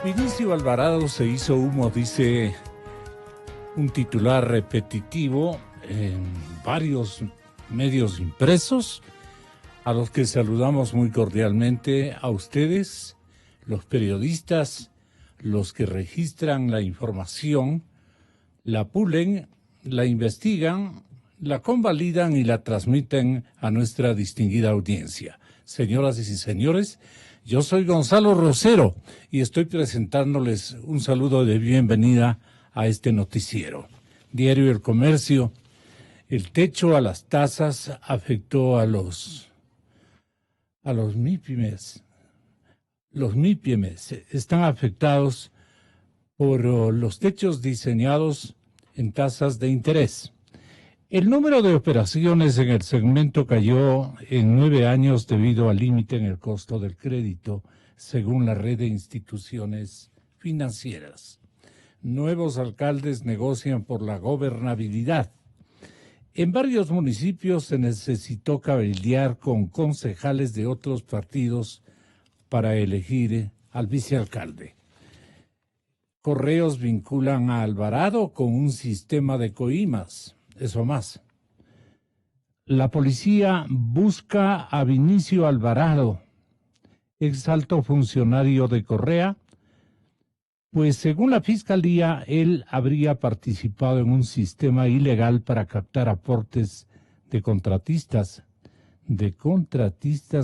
Vinicio Alvarado se hizo humo, dice un titular repetitivo en varios medios impresos, a los que saludamos muy cordialmente a ustedes, los periodistas, los que registran la información, la pulen, la investigan, la convalidan y la transmiten a nuestra distinguida audiencia. Señoras y señores, yo soy Gonzalo Rosero y estoy presentándoles un saludo de bienvenida a este noticiero. Diario El Comercio: el techo a las tasas afectó a los MIPYMES. Los MIPYMES están afectados por los techos diseñados en tasas de interés. El número de operaciones en el segmento cayó en 9 años debido al límite en el costo del crédito, según la red de instituciones financieras. Nuevos alcaldes negocian por la gobernabilidad. En varios municipios se necesitó cabildear con concejales de otros partidos para elegir al vicealcalde. Correos vinculan a Alvarado con un sistema de coimas. Eso más. La policía busca a Vinicio Alvarado, ex alto funcionario de Correa, pues según la fiscalía, él habría participado en un sistema ilegal para captar aportes de contratistas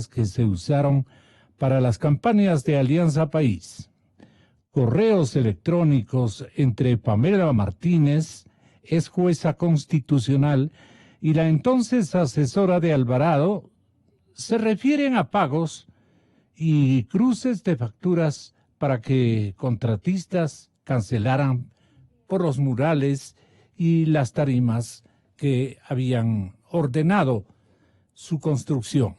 que se usaron para las campañas de Alianza País. Correos electrónicos entre Pamela Martínez, ex jueza constitucional, y la entonces asesora de Alvarado se refieren a pagos y cruces de facturas para que contratistas cancelaran por los murales y las tarimas que habían ordenado su construcción.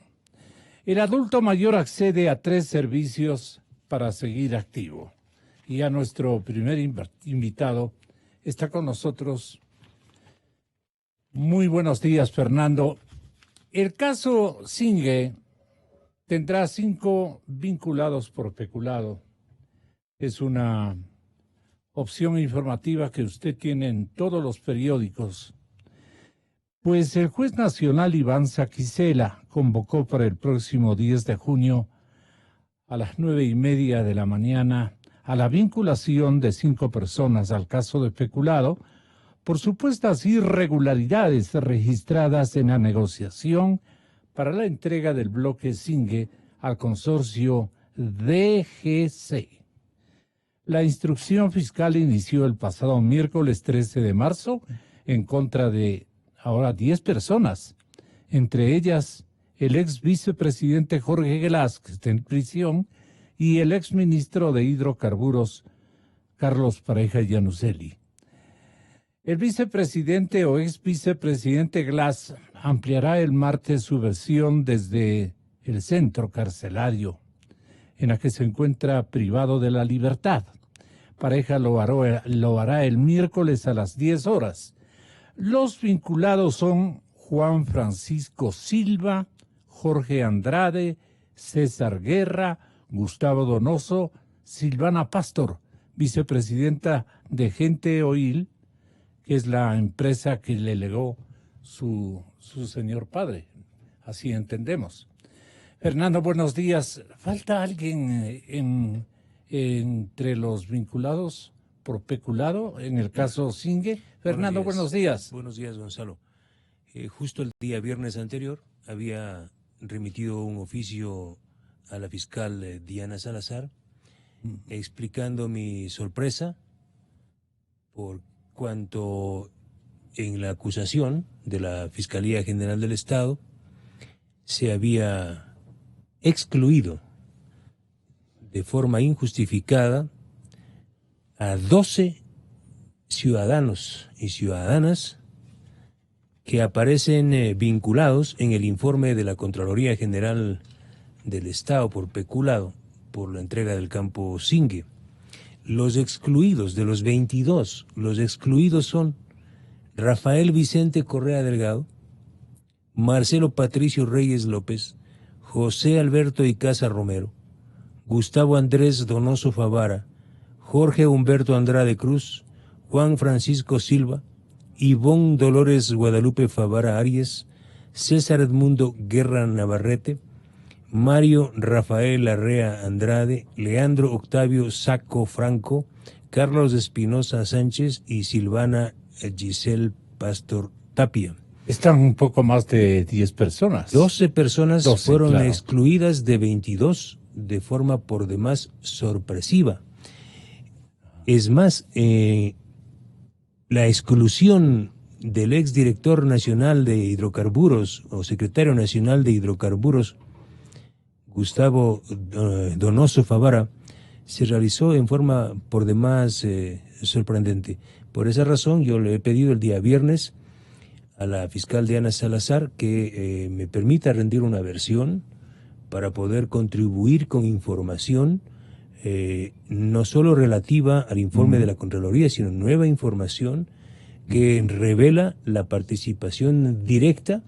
El adulto mayor accede a 3 servicios para seguir activo. Y a nuestro primer invitado está con nosotros. Muy buenos días, Fernando. El caso Zingue tendrá 5 vinculados por peculado. Es una opción informativa que usted tiene en todos los periódicos. Pues el juez nacional Iván Saquicela convocó para el próximo 10 de junio a las 9:30 de la mañana a la vinculación de 5 personas al caso de peculado por supuestas irregularidades registradas en la negociación para la entrega del bloque Zingue al consorcio DGC. La instrucción fiscal inició el pasado miércoles 13 de marzo en contra de ahora 10 personas, entre ellas el ex vicepresidente Jorge Glass, que está en prisión, y el exministro de Hidrocarburos, Carlos Pareja Yanuseli. El vicepresidente o ex vicepresidente Glass ampliará el martes su versión desde el centro carcelario, en la que se encuentra privado de la libertad. Pareja lo hará el miércoles a las 10 horas. Los vinculados son Juan Francisco Silva, Jorge Andrade, César Guerra, Gustavo Donoso, Silvana Pastor, vicepresidenta de Gente Oil, que es la empresa que le legó su señor padre. Así entendemos. Fernando, buenos días. ¿Falta alguien entre los vinculados por peculado en el caso Zingue? Fernando, buenos días. Buenos días, Gonzalo. Justo el día viernes anterior había remitido un oficio a la fiscal Diana Salazar, explicando mi sorpresa por cuanto en la acusación de la Fiscalía General del Estado se había excluido de forma injustificada a 12 ciudadanos y ciudadanas que aparecen vinculados en el informe de la Contraloría General del Estado por peculado por la entrega del campo Zingue. Los excluidos, de los 22, los excluidos son Rafael Vicente Correa Delgado, Marcelo Patricio Reyes López, José Alberto Icaza Romero, Gustavo Andrés Donoso Favara, Jorge Humberto Andrade Cruz, Juan Francisco Silva, Ivonne Dolores Guadalupe Favara Arias, César Edmundo Guerra Navarrete, Mario Rafael Arrea Andrade, Leandro Octavio Saco Franco, Carlos Espinosa Sánchez y Silvana Giselle Pastor Tapia. Están un poco más de 10 personas. 12 personas 12, fueron claro, excluidas de 22 de forma por demás sorpresiva. Es más, la exclusión del exdirector nacional de hidrocarburos o secretario nacional de hidrocarburos, Gustavo Donoso Favara, se realizó en forma por demás sorprendente. Por esa razón yo le he pedido el día viernes a la fiscal Diana Salazar que me permita rendir una versión para poder contribuir con información no solo relativa al informe de la Contraloría, sino nueva información que revela la participación directa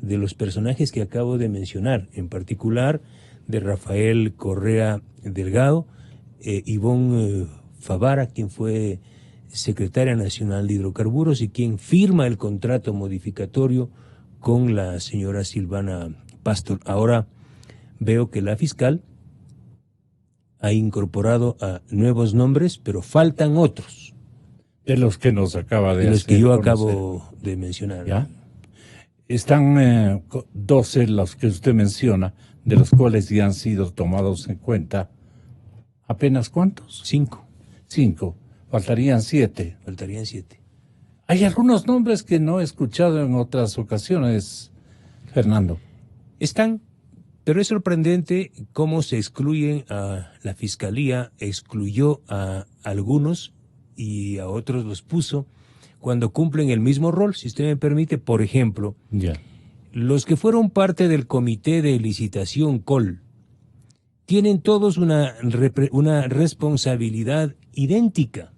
de los personajes que acabo de mencionar, en particular de Rafael Correa Delgado, Ivonne Favara, quien fue secretaria nacional de hidrocarburos y quien firma el contrato modificatorio con la señora Silvana Pastor. Ahora veo que la fiscal ha incorporado a nuevos nombres, pero faltan otros. De los que nos acaba de los hacer que yo conocer. acabo de mencionar. ¿Ya? Están 12 los que usted menciona, de los cuales ya han sido tomados en cuenta. ¿Apenas cuántos? 5. 5. Faltarían 7. Faltarían 7. Hay algunos nombres que no he escuchado en otras ocasiones, Fernando. Están, pero es sorprendente cómo se excluyen a la Fiscalía, excluyó a algunos y a otros los puso cuando cumplen el mismo rol. Si usted me permite, por ejemplo, los que fueron parte del Comité de Licitación COL tienen todos una responsabilidad idéntica,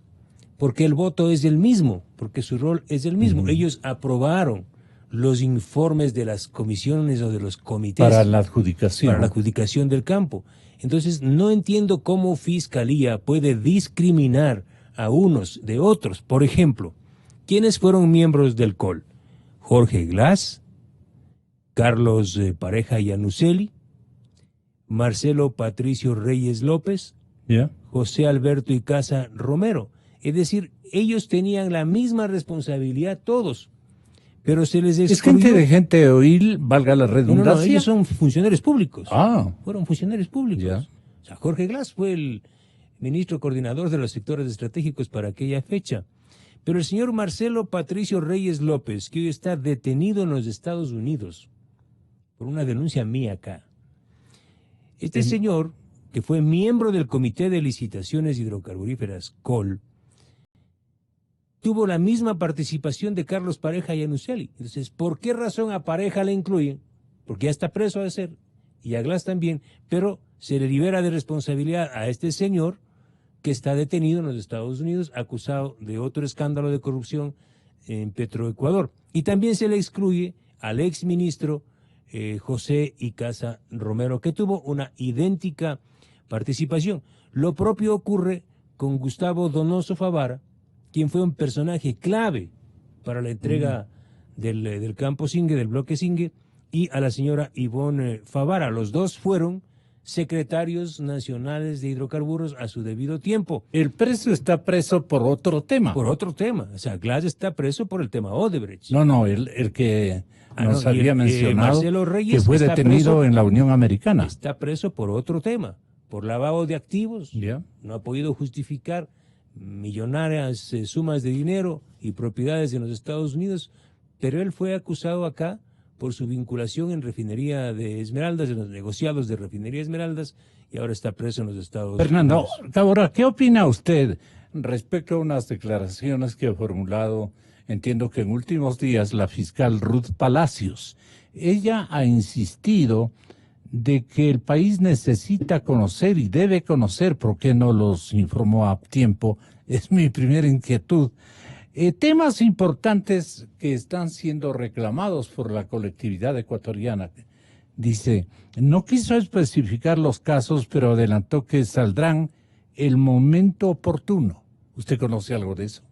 porque el voto es el mismo, porque su rol es el mismo. Ellos aprobaron los informes de las comisiones o de los comités para la adjudicación. Para la adjudicación del campo. Entonces, no entiendo cómo Fiscalía puede discriminar a unos de otros. Por ejemplo, ¿quiénes fueron miembros del COL? Jorge Glass, Carlos Pareja Yanuseli, Marcelo Patricio Reyes López, José Alberto Icaza Romero. Es decir, ellos tenían la misma responsabilidad todos, pero se les excluyó. Es gente de gente oír, valga la redundancia. No, ellos son funcionarios públicos. Ah. Fueron funcionarios públicos. Ya. O sea, Jorge Glass fue el ministro coordinador de los sectores estratégicos para aquella fecha. Pero el señor Marcelo Patricio Reyes López, que hoy está detenido en los Estados Unidos por una denuncia mía acá. Este señor, que fue miembro del Comité de Licitaciones Hidrocarburíferas, COL, tuvo la misma participación de Carlos Pareja y Yanuseli. Entonces, ¿por qué razón a Pareja le incluyen? Porque ya está preso a ser, y a Glass también, pero se le libera de responsabilidad a este señor que está detenido en los Estados Unidos, acusado de otro escándalo de corrupción en Petroecuador. Y también se le excluye al exministro José Icaza Romero, que tuvo una idéntica participación. Lo propio ocurre con Gustavo Donoso Favara, quien fue un personaje clave para la entrega del campo Singue, del bloque Singue, y a la señora Ivonne Favara. Los dos fueron secretarios nacionales de hidrocarburos a su debido tiempo. El preso está preso por otro tema. Por otro tema. O sea, Glass está preso por el tema Odebrecht. No, el que nos había mencionado, Marcelo Reyes, que fue detenido en la Unión Americana. Está preso por otro tema, por lavado de activos. No ha podido justificar millonarias sumas de dinero y propiedades en los Estados Unidos, pero él fue acusado acá por su vinculación en refinería de Esmeraldas, en los negociados de refinería Esmeraldas, y ahora está preso en los Estados Unidos. Fernando, ahora, ¿qué opina usted respecto a unas declaraciones que ha formulado, entiendo que en últimos días, la fiscal Ruth Palacios? Ella ha insistido de que el país necesita conocer y debe conocer, ¿por qué no los informó a tiempo? Es mi primera inquietud. Temas importantes que están siendo reclamados por la colectividad ecuatoriana. Dice, no quiso especificar los casos, pero adelantó que saldrán el momento oportuno. ¿Usted conoce algo de eso?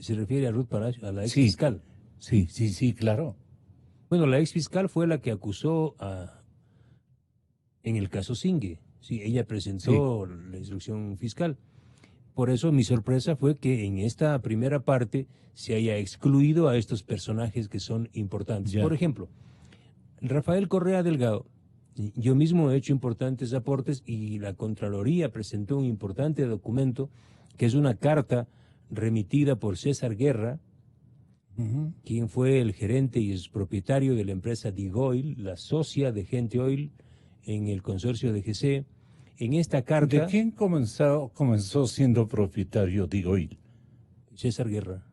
¿Se refiere a Ruth Palacio, a la ex Sí. fiscal? Sí, claro. Bueno, la ex fiscal fue la que acusó en el caso Singue. Sí, ella presentó la instrucción fiscal. Por eso mi sorpresa fue que en esta primera parte se haya excluido a estos personajes que son importantes. Ya. Por ejemplo, Rafael Correa Delgado, yo mismo he hecho importantes aportes y la Contraloría presentó un importante documento que es una carta remitida por César Guerra, Ujú. quien fue el gerente y es propietario de la empresa Digoil, la socia de Gente Oil en el consorcio de GC. En esta ¿De carta, quién comenzó siendo propietario Digoil? César Guerra,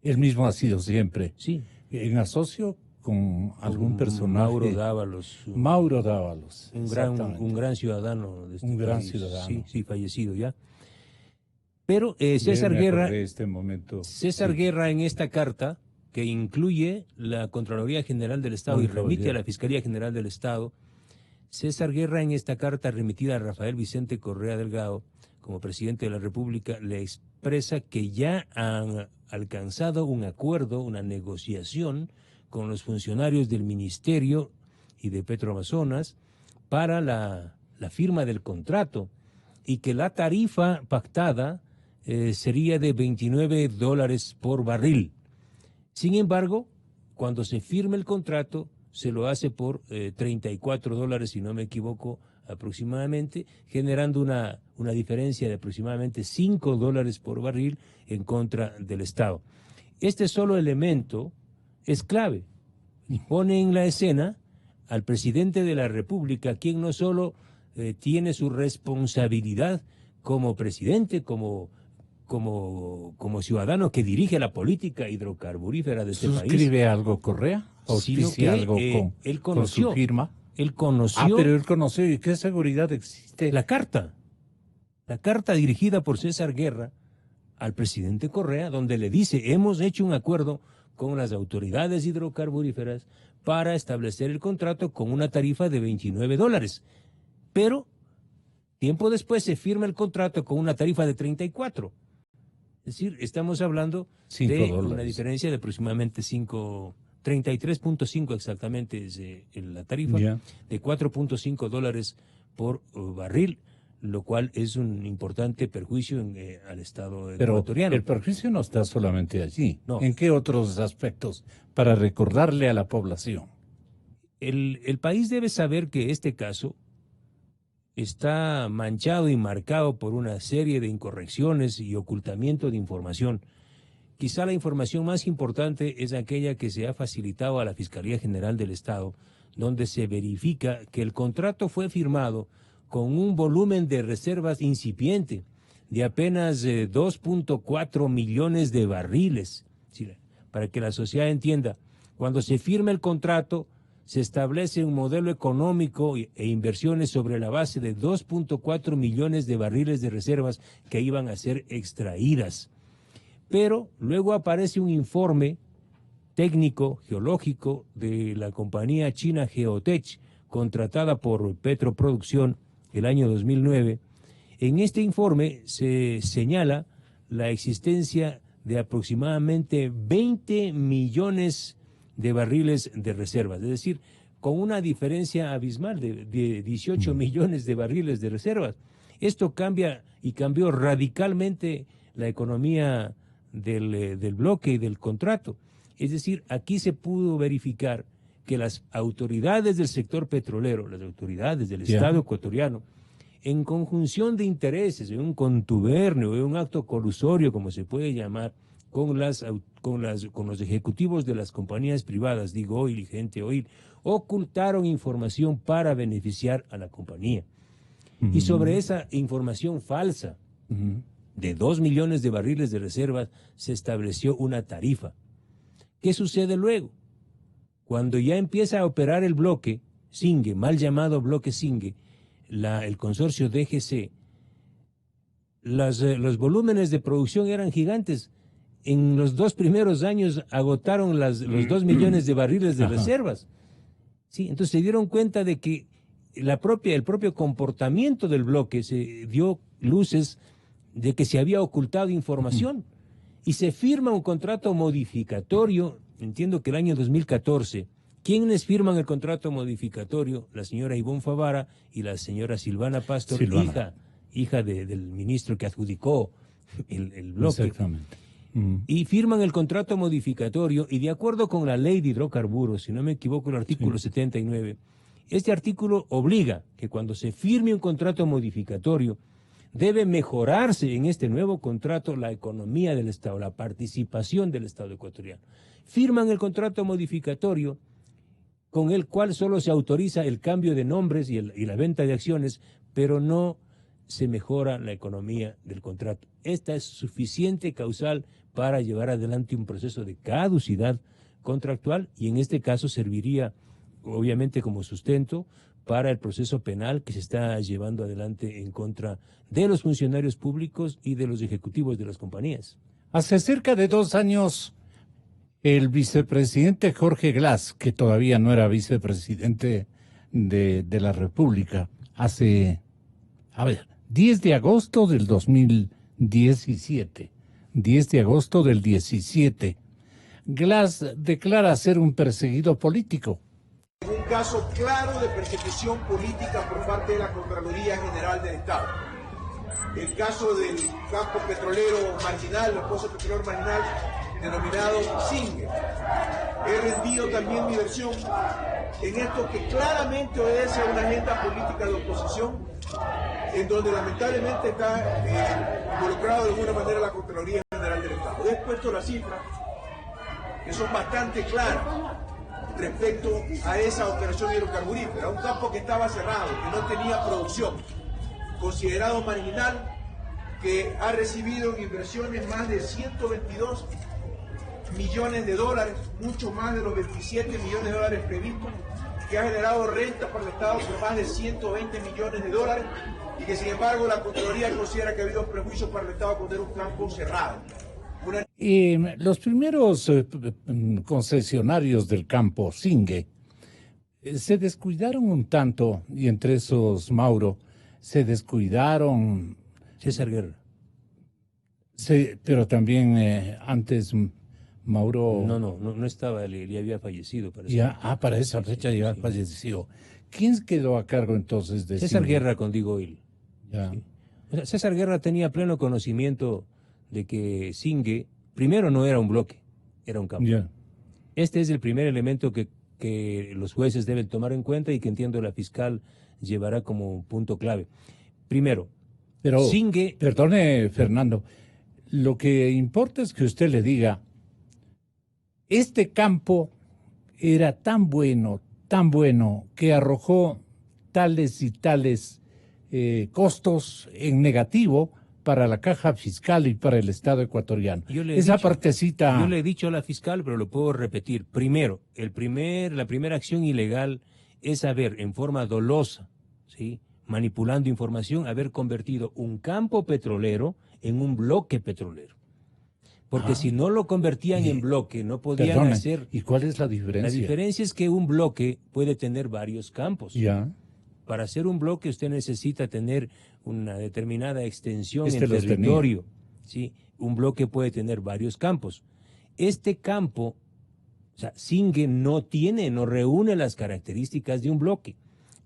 Él mismo ha sido siempre. sí, En asocio con algún con personaje. Mauro Dávalos, Mauro Dávalos. un exactamente. gran ciudadano de este Un gran país. ciudadano. Sí, fallecido ya. Pero César Me Guerra, acordé de este momento. César Sí. Guerra en esta carta, que incluye la Contraloría General del Estado Buen y remite a caballero. la Fiscalía General del Estado, César Guerra en esta carta remitida a Rafael Vicente Correa Delgado, como presidente de la República, le expresa que ya han alcanzado un acuerdo, una negociación con los funcionarios del Ministerio y de Petroamazonas para la firma del contrato y que la tarifa pactada sería de $29 por barril. Sin embargo, cuando se firme el contrato, se lo hace por $34, si no me equivoco, aproximadamente, generando una diferencia de aproximadamente $5 por barril en contra del Estado. Este solo elemento es clave. Pone en la escena al presidente de la República, quien no solo tiene su responsabilidad como presidente, como ciudadano que dirige la política hidrocarburífera de este país, ¿Suscribe algo Correa? sino ¿Auspicia que algo él con conoció, su firma? él conoció Pero él conoció. ¿Y qué seguridad existe? la carta dirigida por César Guerra al presidente Correa, donde le dice, hemos hecho un acuerdo con las autoridades hidrocarburíferas para establecer el contrato con una tarifa de $29. Pero tiempo después se firma el contrato con una tarifa de 34. Es decir, estamos hablando de $5. una diferencia de aproximadamente 33.5 exactamente es la tarifa, Ya. de $4.5 por barril, lo cual es un importante perjuicio al Estado Pero ecuatoriano. el perjuicio no está solamente allí. No. ¿En qué otros aspectos? Para recordarle a la población. El país debe saber que este caso está manchado y marcado por una serie de incorrecciones y ocultamiento de información. Quizá la información más importante es aquella que se ha facilitado a la Fiscalía General del Estado, donde se verifica que el contrato fue firmado con un volumen de reservas incipiente de apenas 2.4 millones de barriles. Sí, para que la sociedad entienda, cuando se firma el contrato, se establece un modelo económico e inversiones sobre la base de 2.4 millones de barriles de reservas que iban a ser extraídas. Pero luego aparece un informe técnico geológico de la compañía china Geotech, contratada por Petroproducción el año 2009. En este informe se señala la existencia de aproximadamente 20 millones de barriles de reservas, es decir, con una diferencia abismal de 18 millones de barriles de reservas. Esto cambia y cambió radicalmente la economía del bloque y del contrato. Es decir, aquí se pudo verificar que las autoridades del sector petrolero, las autoridades del Estado ecuatoriano, en conjunción de intereses, en un contubernio, en un acto colusorio, como se puede llamar, con los ejecutivos de las compañías privadas, Digoil y Gente Oil, ocultaron información para beneficiar a la compañía. Y sobre esa información falsa de 2 millones de barriles de reservas se estableció una tarifa. ¿Qué sucede luego? Cuando ya empieza a operar el bloque Singue, mal llamado bloque Singue, el consorcio DGC, los volúmenes de producción eran gigantes. En los 2 primeros años agotaron los 2 millones de barriles de reservas. Sí, entonces se dieron cuenta de que el propio comportamiento del bloque se dio luces de que se había ocultado información y se firma un contrato modificatorio, entiendo que el año 2014. ¿Quiénes firman el contrato modificatorio? La señora Ivonne Favara y la señora Silvana Pastor, hija del ministro que adjudicó el bloque. Exactamente. Y firman el contrato modificatorio y de acuerdo con la ley de hidrocarburos, si no me equivoco, el artículo 79, este artículo obliga que cuando se firme un contrato modificatorio debe mejorarse en este nuevo contrato la economía del Estado, la participación del Estado ecuatoriano. Firman el contrato modificatorio con el cual solo se autoriza el cambio de nombres y la venta de acciones, pero no se mejora la economía del contrato. Esta es suficiente causal para llevar adelante un proceso de caducidad contractual y en este caso serviría obviamente como sustento para el proceso penal que se está llevando adelante en contra de los funcionarios públicos y de los ejecutivos de las compañías. Hace cerca de 2 años, el vicepresidente Jorge Glass, que todavía no era vicepresidente de la República, 10 de agosto del 2017, 10 de agosto del 17, Glass declara ser un perseguido político. Un caso claro de persecución política por parte de la Contraloría General del Estado. El caso del campo petrolero marginal, el pozo petrolero marginal, denominado Singue. He rendido también mi versión en esto que claramente obedece a una agenda política de oposición, en donde lamentablemente está involucrado de alguna manera la Contraloría General del Estado. He expuesto las cifras que son bastante claras respecto a esa operación hidrocarburífera, un campo que estaba cerrado, que no tenía producción, considerado marginal, que ha recibido en inversiones más de 122 millones de dólares, mucho más de los 27 millones de dólares previstos, que ha generado renta para el Estado por más de 120 millones de dólares y que sin embargo la Contraloría considera que ha habido prejuicios para el Estado poner un campo cerrado. Los primeros concesionarios del campo Singue se descuidaron un tanto, y entre esos Mauro, se descuidaron. César Guerra. Pero también antes Mauro... No estaba, le había fallecido. Para esa fecha ya falleció. ¿Quién quedó a cargo entonces de César Singue? Guerra con Digo Oil. Sí. O sea, César Guerra tenía pleno conocimiento de que Singue, primero no era un bloque, era un campo. Este es el primer elemento que los jueces deben tomar en cuenta y que entiendo la fiscal llevará como punto clave. Primero, pero Singue... Perdone, Fernando, lo que importa es que usted le diga, este campo era tan bueno, que arrojó tales y tales costos en negativo para la caja fiscal y para el Estado ecuatoriano. Partecita... Yo le he dicho a la fiscal, pero lo puedo repetir. Primero, la primera acción ilegal es haber, en forma dolosa, ¿sí?, manipulando información, haber convertido un campo petrolero en un bloque petrolero. Porque si no lo convertían en bloque, no podían hacer... ¿Y cuál es la diferencia? La diferencia es que un bloque puede tener varios campos. Para hacer un bloque usted necesita tener una determinada extensión en territorio. ¿Sí? Un bloque puede tener varios campos. Este campo, o sea, Singue no reúne las características de un bloque.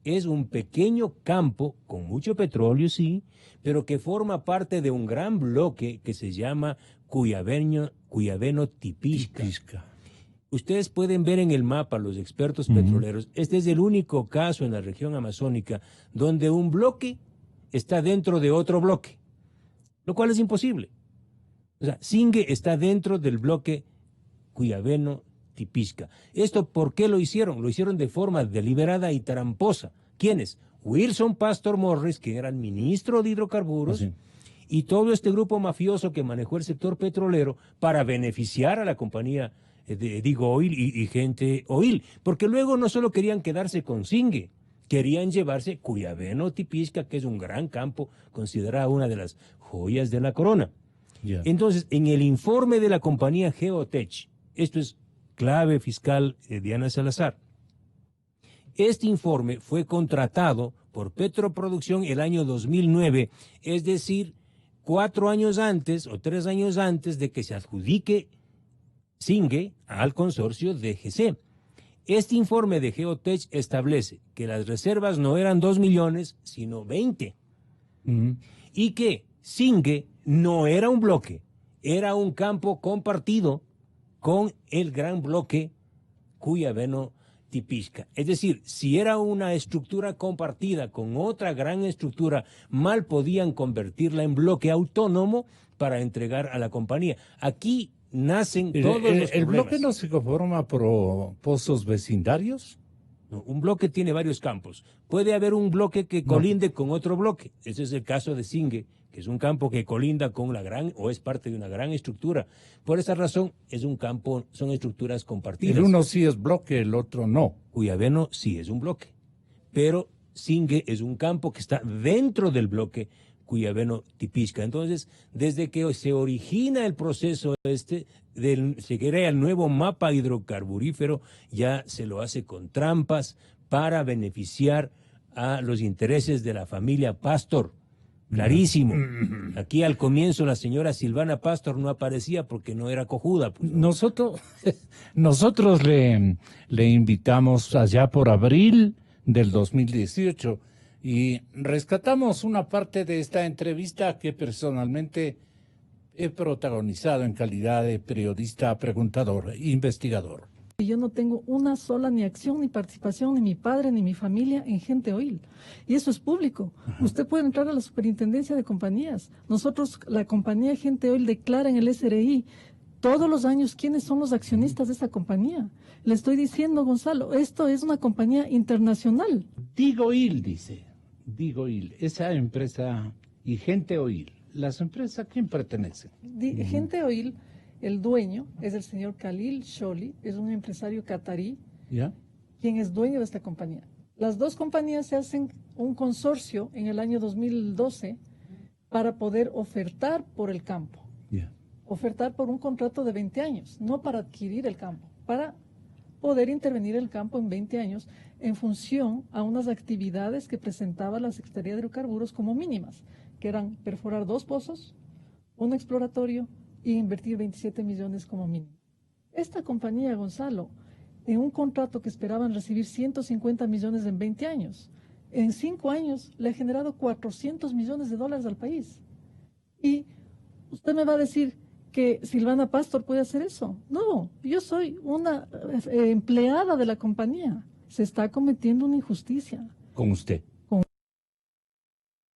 Es un pequeño campo con mucho petróleo, sí, pero que forma parte de un gran bloque que se llama Cuyabeno-Tipisca. Ustedes pueden ver en el mapa, los expertos petroleros, este es el único caso en la región amazónica donde un bloque está dentro de otro bloque, lo cual es imposible. O sea, Singue está dentro del bloque Cuyabeno-Tipisca. ¿Esto por qué lo hicieron? Lo hicieron de forma deliberada y tramposa. ¿Quiénes? Wilson Pastor Morris, que era el ministro de hidrocarburos, y todo este grupo mafioso que manejó el sector petrolero para beneficiar a la compañía de Digo Oil y Gente Oil, porque luego no solo querían quedarse con Singue, querían llevarse Cuyabeno-Tipisca, que es un gran campo, considerada una de las joyas de la corona. Entonces, en el informe de la compañía Geotech, esto es clave fiscal Diana Salazar, Este informe fue contratado por Petroproducción el año 2009, es decir, 4 años antes o 3 años antes de que se adjudique Singue al consorcio de GC. Este informe de Geotech establece que las reservas no eran 2 millones, sino 20. Y que Singue no era un bloque, era un campo compartido con el gran bloque Cuyabeno-Tipisca. Es decir, si era una estructura compartida con otra gran estructura, mal podían convertirla en bloque autónomo para entregar a la compañía. Aquí nacen todos los problemas. ¿El bloque no se conforma por pozos vecindarios? No, un bloque tiene varios campos. Puede haber un bloque que colinde con otro bloque. Ese es el caso de Singue, que es un campo que colinda con la gran, o es parte de una gran estructura. Por esa razón, es un campo, son estructuras compartidas. El uno sí es bloque, el otro no. Cuyabeno sí es un bloque, pero Singue es un campo que está dentro del bloque Cuyabeno-Tipisca. Entonces, desde que se origina el proceso se crea el nuevo mapa hidrocarburífero, ya se lo hace con trampas para beneficiar a los intereses de la familia Pastor. Clarísimo. Aquí al comienzo la señora Silvana Pastor no aparecía porque no era cojuda. Pues, ¿no? Nosotros le invitamos allá por abril del 2018 y rescatamos una parte de esta entrevista que personalmente he protagonizado en calidad de periodista, preguntador, investigador. Yo no tengo una sola ni acción, ni participación, ni mi padre, ni mi familia en Gente Oil. Y eso es público. Ajá. Usted puede entrar a la superintendencia de compañías. Nosotros, la compañía Gente Oil declara en el SRI todos los años quiénes son los accionistas de esa compañía. Le estoy diciendo, Gonzalo, esto es una compañía internacional. Digoil, dice. Digoil, esa empresa y Gente Oil. ¿Las empresas a quién pertenecen? Gente Oil, el dueño es el señor Khalil Sholi, es un empresario catarí, quien es dueño de esta compañía. Las dos compañías se hacen un consorcio en el año 2012 para poder ofertar por el campo. Ofertar por un contrato de 20 años, no para adquirir el campo, para poder intervenir el campo en 20 años en función a unas actividades que presentaba la Secretaría de Hidrocarburos como mínimas, que eran perforar 2 pozos, un exploratorio y invertir 27 millones como mínimo. Esta compañía, Gonzalo, en un contrato que esperaban recibir 150 millones en 20 años, en 5 años le ha generado 400 millones de dólares al país. Y usted me va a decir que Silvana Pastor puede hacer eso. No, yo soy una empleada de la compañía. Se está cometiendo una injusticia. Con usted.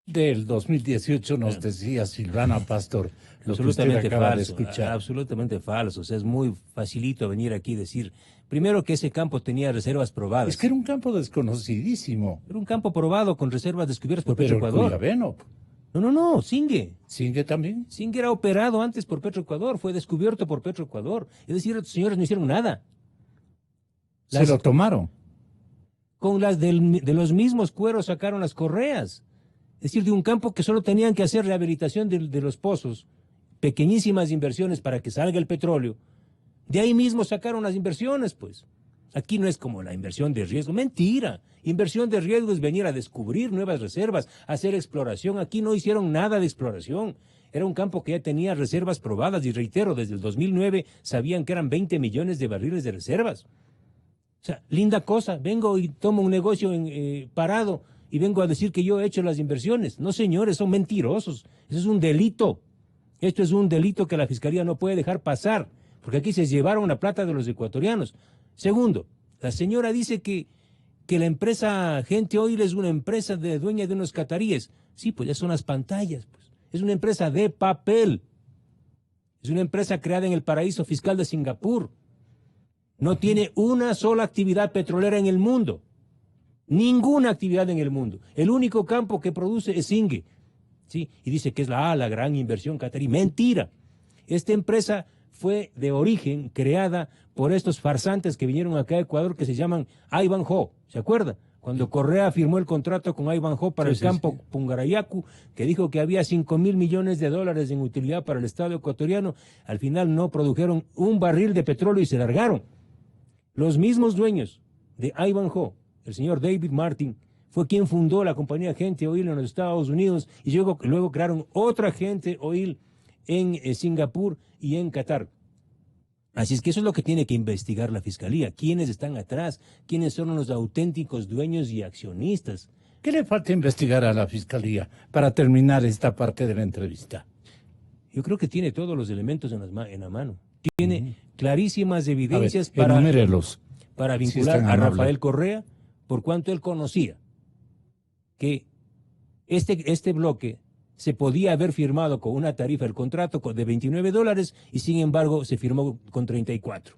Del 2018 nos decía Silvana Pastor lo que usted acaba de escuchar. Absolutamente falso. O sea, es muy facilito venir aquí y decir, primero que ese campo tenía reservas probadas. Es que era un campo desconocidísimo. Era un campo probado con reservas descubiertas por Petroecuador. Cuyabeno. No, Singue. ¿Singue también? Singue era operado antes por Petroecuador, fue descubierto por Petroecuador. Es decir, estos señores no hicieron nada. Se lo tomaron. Con las de los mismos cueros sacaron las correas. Es decir, de un campo que solo tenían que hacer rehabilitación de los pozos, pequeñísimas inversiones para que salga el petróleo. De ahí mismo sacaron las inversiones, pues. Aquí no es como la inversión de riesgo. Mentira. Inversión de riesgo es venir a descubrir nuevas reservas, hacer exploración. Aquí no hicieron nada de exploración. Era un campo que ya tenía reservas probadas y reitero, desde el 2009 sabían que eran 20 millones de barriles de reservas. O sea, linda cosa. Vengo y tomo un negocio parado y vengo a decir que yo he hecho las inversiones. No, señores, son mentirosos. Eso es un delito. Esto es un delito que la Fiscalía no puede dejar pasar, porque aquí se llevaron la plata de los ecuatorianos. Segundo, la señora dice que la empresa Gente Oil es una empresa dueña de unos cataríes. Sí, pues ya son las pantallas. Pues. Es una empresa de papel. Es una empresa creada en el paraíso fiscal de Singapur. No tiene una sola actividad petrolera en el mundo. Ninguna actividad en el mundo. El único campo que produce es Singue. ¿Sí? Y dice que es la gran inversión catarí. Mentira. Esta empresa fue de origen creada por estos farsantes que vinieron acá a Ecuador que se llaman Ivanhoe. ¿Se acuerda? Cuando Correa firmó el contrato con Ivanhoe para el campo Pungarayacu, que dijo que había 5.000 millones de dólares en utilidad para el Estado ecuatoriano, al final no produjeron un barril de petróleo y se largaron. Los mismos dueños de Ivanhoe el señor David Martin, fue quien fundó la compañía Agente Oil en los Estados Unidos y luego crearon otra Agente Oil en Singapur y en Qatar. Así es que eso es lo que tiene que investigar la Fiscalía. ¿Quiénes están atrás? ¿Quiénes son los auténticos dueños y accionistas? ¿Qué le falta investigar a la Fiscalía para terminar esta parte de la entrevista? Yo creo que tiene todos los elementos en la mano. Tiene clarísimas evidencias para vincular a Rafael Correa, por cuanto él conocía que este bloque se podía haber firmado con una tarifa, el contrato de $29, y sin embargo se firmó con 34.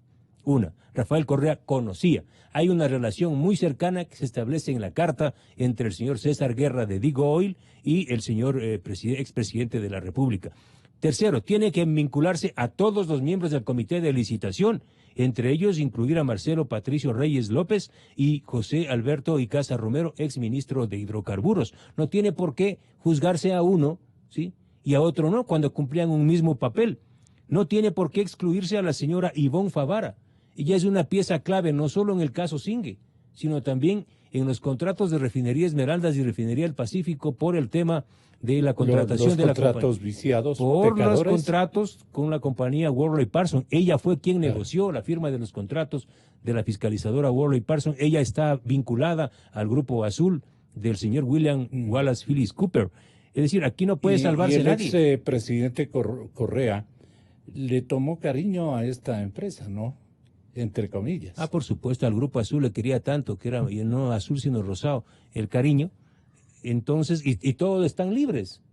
Rafael Correa conocía. Hay una relación muy cercana que se establece en la carta entre el señor César Guerra de Digo Oil y el señor expresidente de la República. Tercero, tiene que vincularse a todos los miembros del comité de licitación, entre ellos incluir a Marcelo Patricio Reyes López y José Alberto Icaza Romero, exministro de Hidrocarburos. No tiene por qué juzgarse a uno, ¿sí?, y a otro no, cuando cumplían un mismo papel. No tiene por qué excluirse a la señora Ivonne Favara. Ella es una pieza clave no solo en el caso Singue, sino también en los contratos de Refinería Esmeraldas y Refinería del Pacífico por el tema de la contratación de la compañía. Los contratos viciados, por pecadores. Los contratos con la compañía Worley Parsons. Ella fue quien negoció la firma de los contratos de la fiscalizadora Worley Parsons. Ella está vinculada al Grupo Azul del señor William Wallace Phillips Cooper. Es decir, aquí no puede salvarse nadie. Y el expresidente Correa le tomó cariño a esta empresa, ¿no? Entre comillas. Por supuesto, al Grupo Azul le quería tanto, que era, y no azul sino rosado, el cariño. Entonces, y todos están libres.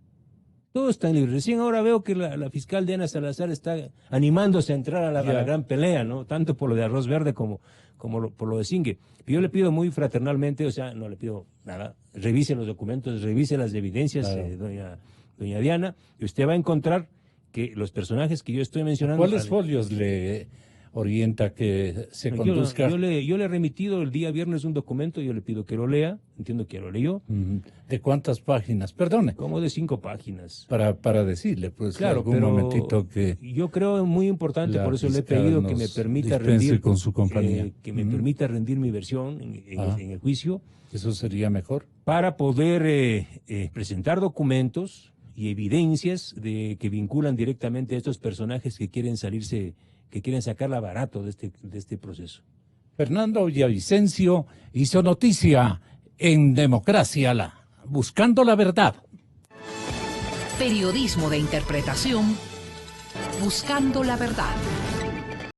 Todos están libres. Recién ahora veo que la fiscal Diana Salazar está animándose a entrar a la gran pelea, ¿no? Tanto por lo de Arroz Verde como por lo de Singue. Yo le pido muy fraternalmente, o sea, no le pido nada, revise los documentos, revise las evidencias, claro. Doña Diana, y usted va a encontrar que los personajes que yo estoy mencionando... ¿Cuáles folios le orienta que se conduzca? Yo le he remitido el día viernes un documento, yo le pido que lo lea, entiendo que lo leyó. ¿De cuántas páginas? Perdone. Como de 5 páginas. Para decirle, pues, claro, algún momentito que... Yo creo muy importante, por eso le he pedido que me permita rendir con su compañía. Que me permita rendir mi versión en el juicio. Eso sería mejor. Para poder presentar documentos y evidencias que vinculan directamente a estos personajes que quieren sacarla barato de este proceso. Fernando Villavicencio hizo noticia en Democracia buscando la verdad. Periodismo de interpretación, buscando la verdad.